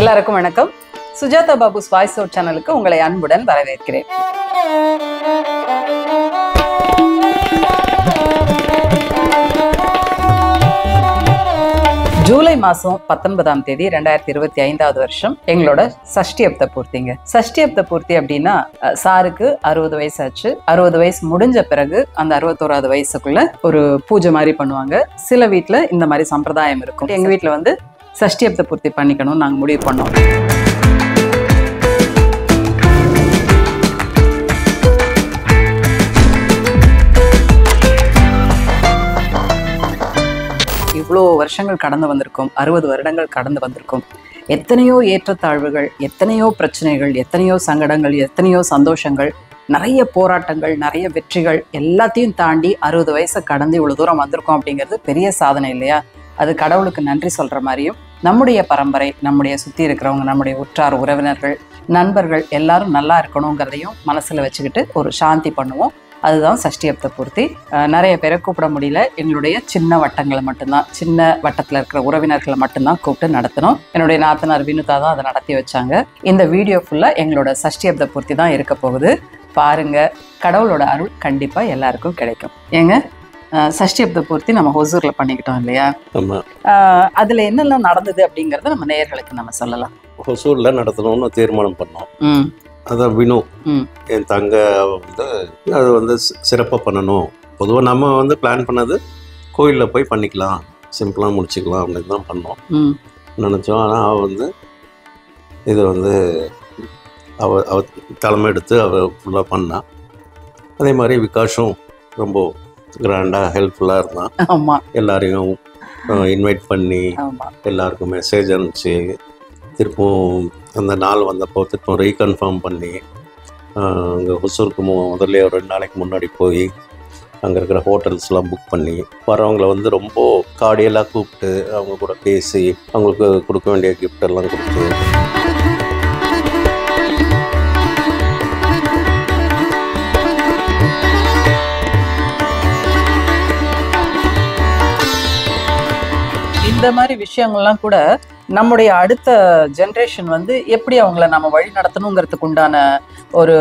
எல்லாருக்கும் வணக்கம். Sujatha Babu's voice out சேனலுக்கு உங்களை அன்புடன் வரவேற்கிறேன். ஜூலை மாதம் 19ஆம் தேதி 2025 வருஷம் எங்களோட சஷ்டியப்த பூர்த்திங்க. சஷ்டியப்த பூர்த்தி அப்படின்னா சாருக்கு 60 வயசு ஆச்சு. 60 வயசு முடிஞ்ச பிறகு அந்த 61வது வயசுக்குள்ள ஒரு பூஜை மாதிரி பண்ணுவாங்க. சில வீட்டில் இந்த மாதிரி சம்பிரதாயம் இருக்கும். எங்கள் வீட்டில் வந்து சஷ்டியப்த பூர்த்தி பண்ணிக்கணும்னு நாங்கள் முடிவு பண்ணோம். இவ்வளோ வருஷங்கள் கடந்து வந்திருக்கும், 60 வருடங்கள் கடந்து வந்திருக்கும். எத்தனையோ ஏற்றத்தாழ்வுகள், எத்தனையோ பிரச்சனைகள், எத்தனையோ சங்கடங்கள், எத்தனையோ சந்தோஷங்கள், நிறைய போராட்டங்கள், நிறைய வெற்றிகள் எல்லாத்தையும் தாண்டி 60 வயசை கடந்து இவ்வளோ தூரம் வந்திருக்கோம் அப்படிங்கிறது பெரிய சாதனை இல்லையா? அது கடவுளுக்கு நன்றி சொல்கிற மாதிரியும், நம்முடைய பரம்பரை, நம்முடைய சுற்றி இருக்கிறவங்க, நம்முடைய உற்றார் உறவினர்கள், நண்பர்கள் எல்லாரும் நல்லா இருக்கணுங்கிறதையும் மனசில் வச்சுக்கிட்டு ஒரு சாந்தி பண்ணுவோம். அதுதான் சஷ்டியப்த பூர்த்தி. நிறைய பேரை கூப்பிட முடியல. எங்களுடைய சின்ன வட்டங்களை மட்டும்தான், சின்ன வட்டத்தில் இருக்கிற உறவினர்களை மட்டும்தான் கூப்பிட்டு நடத்தணும். என்னுடைய நாத்தனார் வினுதா தான் அதை நடத்தி வச்சாங்க. இந்த வீடியோ ஃபுல்லாக எங்களோட சஷ்டியப்த பூர்த்தி தான் இருக்க போகுது. பாருங்க, கடவுளோட அருள் கண்டிப்பாக எல்லாருக்கும் கிடைக்கும். ஏங்க, சஷ்டியப்த பூர்த்தி நம்ம ஹொசூரில் பண்ணிக்கிட்டோம் இல்லையா? அதில் என்னெல்லாம் நடந்தது அப்படிங்கிறத நம்ம நேயர்களுக்கு நம்ம சொல்லலாம். ஹொசூரில் நடத்தணும்னு தீர்மானம் பண்ணோம். அதான் வினு என் தங்க வந்து அது வந்து சிறப்பாக பண்ணணும். பொதுவாக நம்ம வந்து பிளான் பண்ணது கோயிலில் போய் பண்ணிக்கலாம், சிம்பிளாக முடிச்சுக்கலாம் அப்படின்னு தான் பண்ணோம் நினச்சோம். ஆனால் அவள் வந்து இதை வந்து அவ தலைமை எடுத்து அவள் ஃபுல்லாக பண்ணான். அதே மாதிரி விகாஷும் ரொம்ப கிராண்டாக ஹெல்ப்ஃபுல்லாக இருந்தான். ஆமாம், எல்லாரையும் இன்வைட் பண்ணி எல்லாருக்கும் மெசேஜ் அனுப்பிச்சு திருப்பவும் அந்த நாள் வந்தப்போ திருப்பம் ரீகன்ஃபார்ம் பண்ணி அங்கே ஹொசூருக்கு முதல்ல ஒரு 2 நாளைக்கு முன்னாடி போய் அங்கே இருக்கிற ஹோட்டல்ஸ்லாம் புக் பண்ணி வரவங்களை வந்து ரொம்ப கார்டியலாக கூப்பிட்டு அவங்க கூட பேசி அவங்களுக்கு கொடுக்க வேண்டிய கிஃப்டெல்லாம் கொடுத்து இந்த மாதிரி விஷயங்கள்லாம் கூட நம்முடைய அடுத்த ஜெனரேஷன் வந்து எப்படி அவங்கள நம்ம வழி நடத்தணுங்கிறதுக்கு உண்டான ஒரு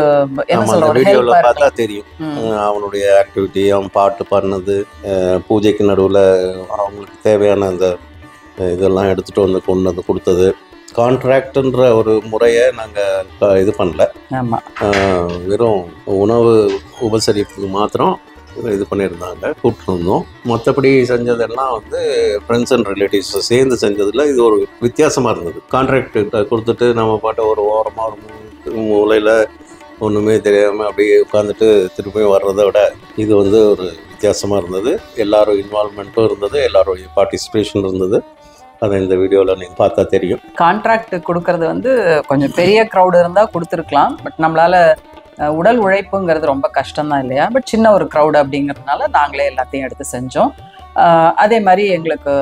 வீடியோவில் பார்த்தா தெரியும். அவனுடைய ஆக்டிவிட்டி, அவன் பாட்டு பாடினது, பூஜைக்கு நடுவில் அவங்களுக்கு தேவையான அந்த இதெல்லாம் எடுத்துகிட்டு வந்து கொண்டு வந்து கொடுத்தது. கான்ட்ராக்டுன்ற ஒரு முறையை நாங்கள் இது பண்ணல. வெறும் உணவு உபசரிப்புக்கு மாத்திரம் இது பண்ணியிருந்தாங்க, கூப்பிட்டுருந்தோம். மற்றபடி செஞ்சதெல்லாம் வந்து ஃப்ரெண்ட்ஸ் அண்ட் ரிலேட்டிவ்ஸ் சேர்ந்து செஞ்சதில் இது ஒரு வித்தியாசமாக இருந்தது. கான்ட்ராக்ட் கொடுத்துட்டு நம்ம பாட்ட ஒரு ஓரமாக ஒரு மூலையில் ஒன்றுமே தெரியாமல் அப்படியே உட்காந்துட்டு திரும்பியும் வர்றதை விட இது வந்து ஒரு வித்தியாசமாக இருந்தது. எல்லாரும் இன்வால்மெண்ட்டும் இருந்தது, எல்லாருடைய பார்ட்டிசிபேஷன் இருந்தது. அதை இந்த வீடியோவில் நீங்கள் பார்த்தா தெரியும். கான்ட்ராக்ட் கொடுக்கறது வந்து கொஞ்சம் பெரிய க்ரௌடு இருந்தால் கொடுத்துருக்கலாம். பட் நம்மளால் உடல் உழைப்புங்கிறது ரொம்ப கஷ்டம்தான் இல்லையா? பட் சின்ன ஒரு க்ரௌடு அப்படிங்கிறதுனால நாங்களே எல்லாத்தையும் எடுத்து செஞ்சோம். அதே மாதிரி எங்களுக்கு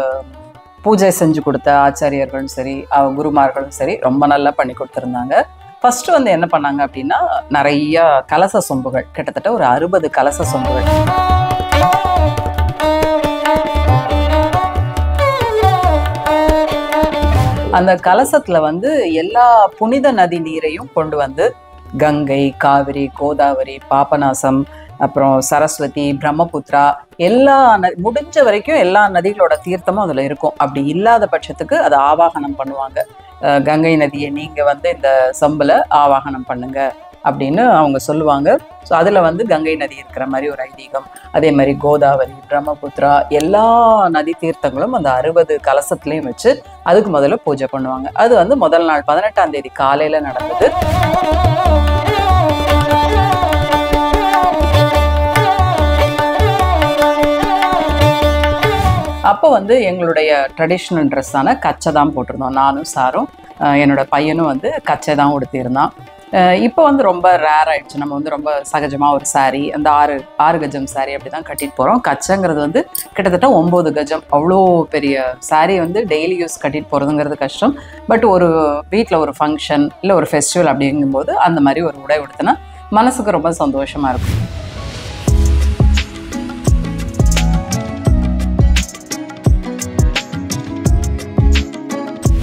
பூஜை செஞ்சு கொடுத்த ஆச்சாரியர்களும் சரி, குருமார்களும் சரி ரொம்ப நல்லா பண்ணி கொடுத்துருந்தாங்க. ஃபஸ்ட்டு வந்து என்ன பண்ணாங்க அப்படின்னா, நிறைய கலச சொம்புகள், கிட்டத்தட்ட ஒரு 60 கலச சொம்புகள். அந்த கலசத்தில் வந்து எல்லா புனித நதி நீரையும் கொண்டு வந்து கங்கை, காவிரி, கோதாவரி, பாபநாசம், அப்புறம் சரஸ்வதி, பிரம்மபுத்திரா, எல்லா முடிஞ்ச வரைக்கும் எல்லா நதிகளோட தீர்த்தமும் அதில் இருக்கும். அப்படி இல்லாத பட்சத்துக்கு அதை ஆவாகனம் பண்ணுவாங்க. கங்கை நதியை நீங்கள் வந்து இந்த சொம்பில் ஆவாகனம் பண்ணுங்க அப்படின்னு அவங்க சொல்லுவாங்க. ஸோ அதில் வந்து கங்கை நதி இருக்கிற மாதிரி ஒரு ஐதீகம். அதே மாதிரி கோதாவரி, பிரம்மபுத்திரா, எல்லா நதி தீர்த்தங்களும் அந்த 60 கலசத்துலேயும் வச்சு அதுக்கு முதல்ல பூஜை பண்ணுவாங்க. அது வந்து முதல் நாள் 18ஆம் தேதி காலையில் நடந்தது. அப்போ வந்து எங்களுடைய ட்ரெடிஷ்னல் ட்ரெஸ்ஸான கச்சை தான் போட்டிருந்தோம். நானும் சாரும், என்னோட பையனும் வந்து கச்சை தான் உடுத்தியிருந்தான். இப்போ வந்து ரொம்ப ரேர் ஆகிடுச்சு. நம்ம வந்து ரொம்ப சகஜமாக ஒரு சாரீ, அந்த 6 கஜம் சாரீ அப்படி தான் கட்டிட்டு போகிறோம். கச்சைங்கிறது வந்து கிட்டத்தட்ட 9 கஜம். அவ்வளோ பெரிய சாரீ வந்து டெய்லி யூஸ் கட்டிட்டு போகிறதுங்கிறது கஷ்டம். பட் ஒரு வீட்டில் ஒரு ஃபங்க்ஷன் இல்லை ஒரு ஃபெஸ்டிவல் அப்படிங்கும்போது அந்த மாதிரி ஒரு உடை உடுத்தினா மனசுக்கு ரொம்ப சந்தோஷமாக இருக்கும்.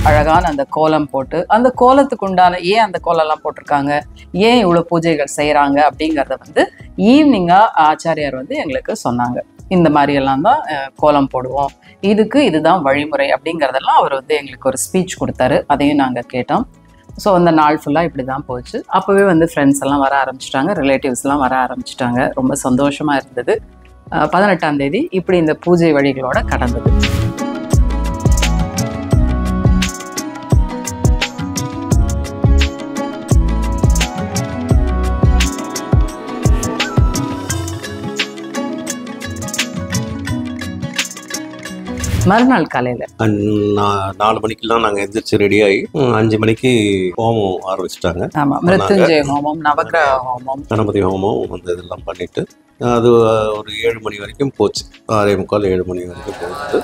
அழகான அந்த கோலம் போட்டு, அந்த கோலத்துக்கு உண்டான ஏன் அந்த கோலம்லாம் போட்டிருக்காங்க, ஏன் இவ்வளோ பூஜைகள் செய்கிறாங்க அப்படிங்கிறத வந்து ஈவினிங்காக ஆச்சாரியார் வந்து எங்களுக்கு சொன்னாங்க. இந்த மாதிரியெல்லாம் தான் கோலம் போடுவோம், இதுக்கு இதுதான் வழிமுறை அப்படிங்கிறதெல்லாம் அவர் வந்து எங்களுக்கு ஒரு ஸ்பீச் கொடுத்தாரு. அதையும் நாங்கள் கேட்டோம். ஸோ அந்த நாள் ஃபுல்லாக இப்படி தான் போச்சு. அப்போவே வந்து ஃப்ரெண்ட்ஸ் எல்லாம் வர ஆரம்பிச்சிட்டாங்க, ரிலேட்டிவ்ஸ்லாம் வர ஆரம்பிச்சிட்டாங்க. ரொம்ப சந்தோஷமாக இருந்தது. 18ஆம் தேதி இப்படி இந்த பூஜை வழிகளோட கடந்தது. மறுநாள் காலையில் 4 மணிக்கெல்லாம் நாங்கள் எந்திரிச்சு ரெடியாகி 5 மணிக்கு ஹோமம் ஆரம்பிச்சிட்டாங்க. ஆமாம், மிருத்யுஞ்சய ஹோமம், நவகிரக ஹோமம், கணபதி ஹோமம் வந்து இதெல்லாம் பண்ணிட்டு அது ஒரு 7 மணி வரைக்கும் போச்சு. 6:45 7 மணி வரைக்கும் போகுது.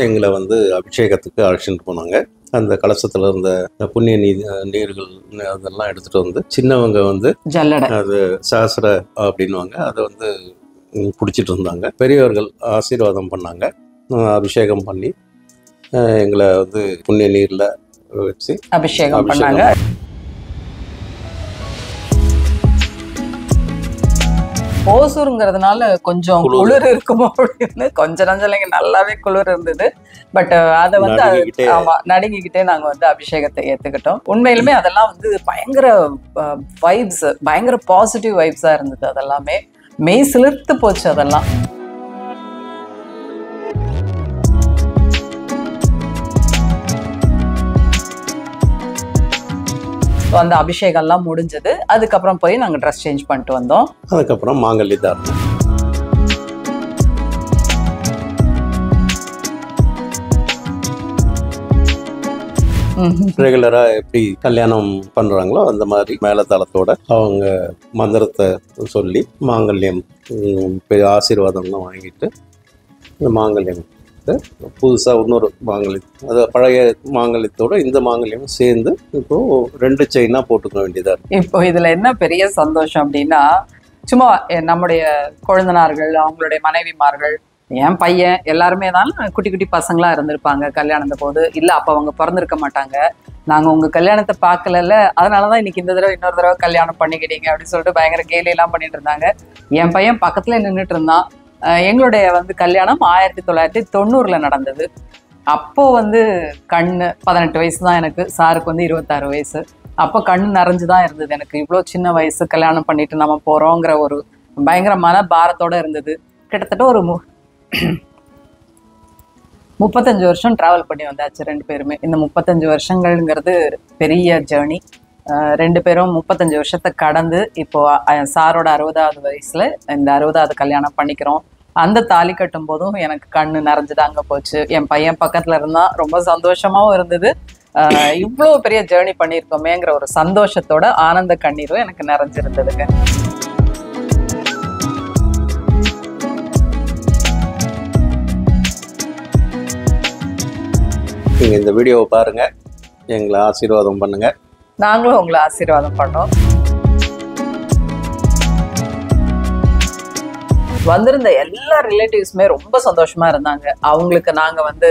எங்களை வந்து அபிஷேகத்துக்கு அழைச்சிட்டு போனாங்க. அந்த கலசத்தில் இருந்த புண்ணிய நீர்கள் அதெல்லாம் எடுத்துகிட்டு வந்து சின்னவங்க வந்து ஜல்லடை, அது சாஸ்திர அப்படின்வாங்க, அதை வந்து பிடிச்சிட்டு இருந்தாங்க. பெரியவர்கள் ஆசீர்வாதம் பண்ணாங்க, அபிஷேகம் பண்ணி எங்களை வந்து புண்ணிய நீரில் வச்சு அபிஷேகம் பண்ணாங்க. ஓசூருங்கிறதுனால கொஞ்சம் குளிர் இருக்குமோ அப்படின்னு கொஞ்சம் நஞ்சலைங்க, நல்லாவே குளிர் இருந்தது. பட் அதை வந்து ஆமா நடுங்கிக்கிட்டே நாங்க வந்து அபிஷேகத்தை ஏத்துக்கிட்டோம். உண்மையிலுமே அதெல்லாம் வந்து பயங்கர வைப்ஸ், பயங்கர பாசிட்டிவ் வைப்ஸா இருந்தது. அதெல்லாமே மெய் சிலிர்த்து போச்சு அதெல்லாம். அந்த அபிஷேகம்லாம் முடிஞ்சது. அதுக்கப்புறம் போய் நாங்கள் ட்ரெஸ் சேஞ்ச் பண்ணிட்டு வந்தோம். அதுக்கப்புறம் மாங்கல்ய தாரணம். ரெகுலராக எப்படி கல்யாணம் பண்ணுறாங்களோ அந்த மாதிரி மேலதாளத்தோட அவங்க மந்திரத்தை சொல்லி மாங்கல்யம் ஆசீர்வாதம்லாம் வாங்கிட்டு இந்த மாங்கல்யம் புதுசாக இன்னொரு மாங்கல்யம், அது பழைய மாங்கல்யத்தோட இந்த மாங்கல்யம் சேர்ந்து இப்போ 2 செயினாக போட்டுக்க வேண்டியதாக இருக்கு. இப்போ இதில் என்ன பெரிய சந்தோஷம் அப்படின்னா, சும்மா நம்முடைய கொழுந்தனார்கள், அவங்களுடைய மனைவிமார்கள், என் பையன் எல்லாருமே தான் குட்டி குட்டி பசங்களாக இருந்திருப்பாங்க கல்யாணத்த போது. இல்லை அப்போ அவங்க பிறந்திருக்க மாட்டாங்க. நாங்கள் உங்கள் கல்யாணத்தை பார்க்கல, அதனால தான் இன்னைக்கு இந்த தடவை இன்னொரு தடவை கல்யாணம் பண்ணிக்கிட்டீங்க அப்படின்னு சொல்லிட்டு பயங்கர கேலியெல்லாம் பண்ணிட்டு இருந்தாங்க. என் பையன் பக்கத்தில் நின்றுட்டு இருந்தான். எங்களுடைய வந்து கல்யாணம் 1990 நடந்தது. அப்போ வந்து கண்ணு 18 வயசு தான் எனக்கு, சாருக்கு வந்து 26 வயசு. அப்போ கண்ணு நிறைஞ்சுதான் இருந்தது எனக்கு. இவ்வளோ சின்ன வயசு கல்யாணம் பண்ணிட்டு நம்ம போறோங்கிற ஒரு பயங்கரமான பாரத்தோட இருந்தது. கிட்டத்தட்ட ஒரு 35 வருஷம் டிராவல் பண்ணி வந்தாச்சு 2 பேருமே. இந்த 35 வருஷங்கள்ங்கிறது பெரிய ஜேர்னி. 2 பேரும் 35 வருஷத்தை கடந்து இப்போ சாரோட 60வது வயசுல இந்த 60வது கல்யாணம் பண்ணிக்கிறோம். அந்த தாலி கட்டும் போதும் எனக்கு கண்ணு நிறைஞ்சுதாங்க போச்சு. என் பையன் பக்கத்துல இருந்தா ரொம்ப சந்தோஷமாவும் இருந்தது. இவ்வளோ பெரிய ஜேர்னி பண்ணியிருக்கோமேங்கிற ஒரு சந்தோஷத்தோட ஆனந்த கண்ணீரும் எனக்கு நிறைஞ்சிருந்ததுங்க. நீங்க இந்த வீடியோவை பாருங்க, எங்களை ஆசீர்வாதம் பண்ணுங்க. நாங்களும் உங்களை ஆசீர்வாதம் பண்ணோம். வந்திருந்த எல்லா ரிலேட்டிவ்ஸுமே ரொம்ப சந்தோஷமா இருந்தாங்க. அவங்களுக்கு நாங்க வந்து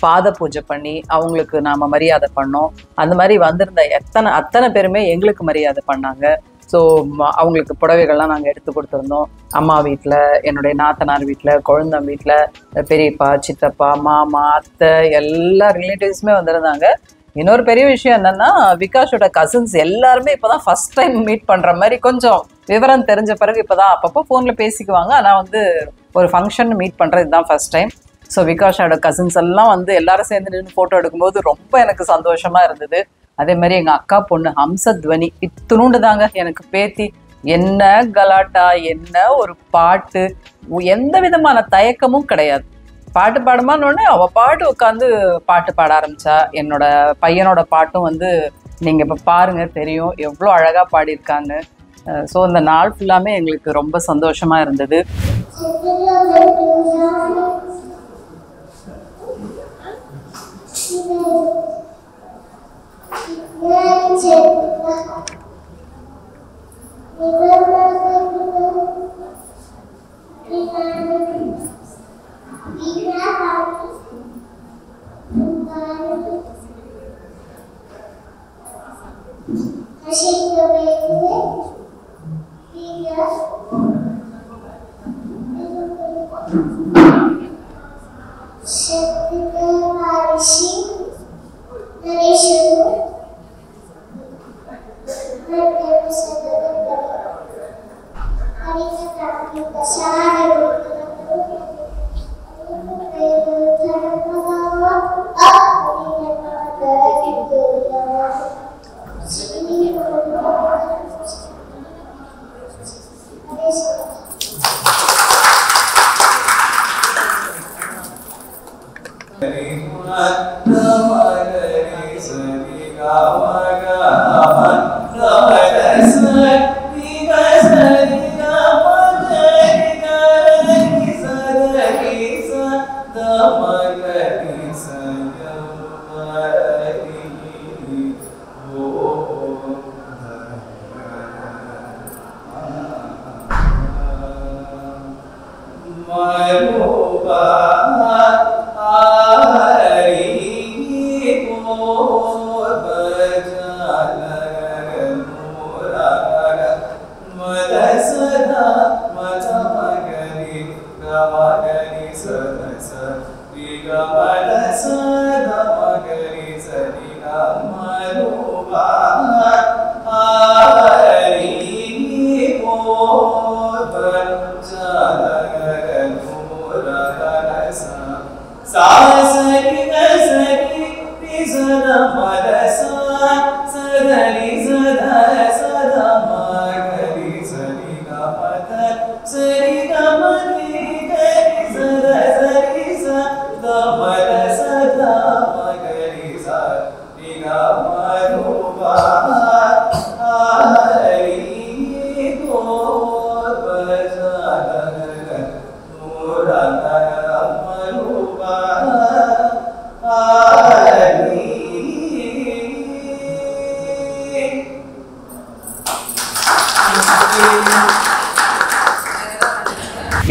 பாத பூஜை பண்ணி அவங்களுக்கு நாம மரியாதை பண்ணோம். அந்த மாதிரி வந்திருந்த அத்தனை பேருமே எங்களுக்கு மரியாதை பண்ணாங்க. ஸோ அவங்களுக்கு புடவைகள்லாம் நாங்கள் எடுத்து கொடுத்துருந்தோம். அம்மா வீட்டில், என்னுடைய நாத்தனார் வீட்டில், குழந்தை வீட்டில், பெரியப்பா, சித்தப்பா, மாமா, அத்தை எல்லா ரிலேட்டிவ்ஸுமே வந்திருந்தாங்க. இன்னொரு பெரிய விஷயம் என்னன்னா, விகாஷோட கசின்ஸ் எல்லாருமே இப்போதான் ஃபர்ஸ்ட் டைம் மீட் பண்ற மாதிரி, கொஞ்சம் விவரம் தெரிஞ்ச பிறகு இப்போதான் அப்பப்போ ஃபோனில் பேசிக்குவாங்க. ஆனால் வந்து ஒரு ஃபங்க்ஷன் மீட் பண்ணுறது இதுதான் ஃபர்ஸ்ட் டைம். ஸோ விகாஷோட கசின்ஸ் எல்லாம் வந்து எல்லாரும் சேர்ந்து நின்று ஃபோட்டோ எடுக்கும்போது ரொம்ப எனக்கு சந்தோஷமா இருந்தது. அதே மாதிரி எங்கள் அக்கா பொண்ணு ஹம்சத்வனி இத்தினூண்டு தாங்க எனக்கு பேத்தி. என்ன கலாட்டா, என்ன ஒரு பாட்டு, எந்த விதமான தயக்கமும் கிடையாது. பாட்டு பாடுமான்னு அவள் பாட்டு உட்காந்து பாட்டு பாட ஆரம்பிச்சா. என்னோட பையனோட பாட்டும் வந்து நீங்கள் இப்போ பாருங்க தெரியும் எவ்வளோ அழகாக பாடியிருக்காங்க. ஸோ இந்த நாள் ஃபுல்லாமே எங்களுக்கு ரொம்ப சந்தோஷமாக இருந்தது.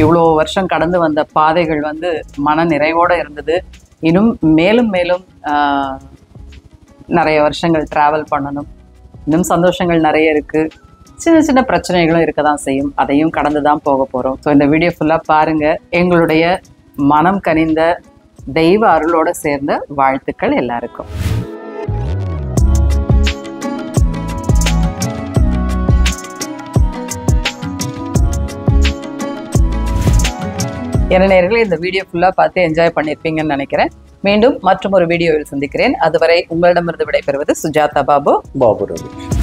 இவ்வளோ வருஷம் கடந்து வந்த பாதைகள் வந்து மன நிறைவோடு இருந்தது. இன்னும் மேலும் மேலும் நிறைய வருஷங்கள் ட்ராவல் பண்ணணும். இன்னும் சந்தோஷங்கள் நிறைய இருக்குது. சின்ன சின்ன பிரச்சனைகளும் இருக்க தான் செய்யும். அதையும் கடந்து தான் போக போகிறோம். ஸோ இந்த வீடியோ ஃபுல்லாக பாருங்கள். எங்களுடைய மனம் கனிந்த தெய்வ அருளோடு சேர்ந்த வாழ்த்துக்கள் எல்லாருக்கும். என்ன நேயர்களே, இந்த வீடியோ ஃபுல்லாக பார்த்து என்ஜாய் பண்ணியிருப்பீங்கன்னு நினைக்கிறேன். மீண்டும் மற்றும் ஒரு வீடியோவில் சந்திக்கிறேன். அதுவரை உங்களிடமிருந்து விடைபெறுவது சுஜாதா பாபு. பாபு ரவி.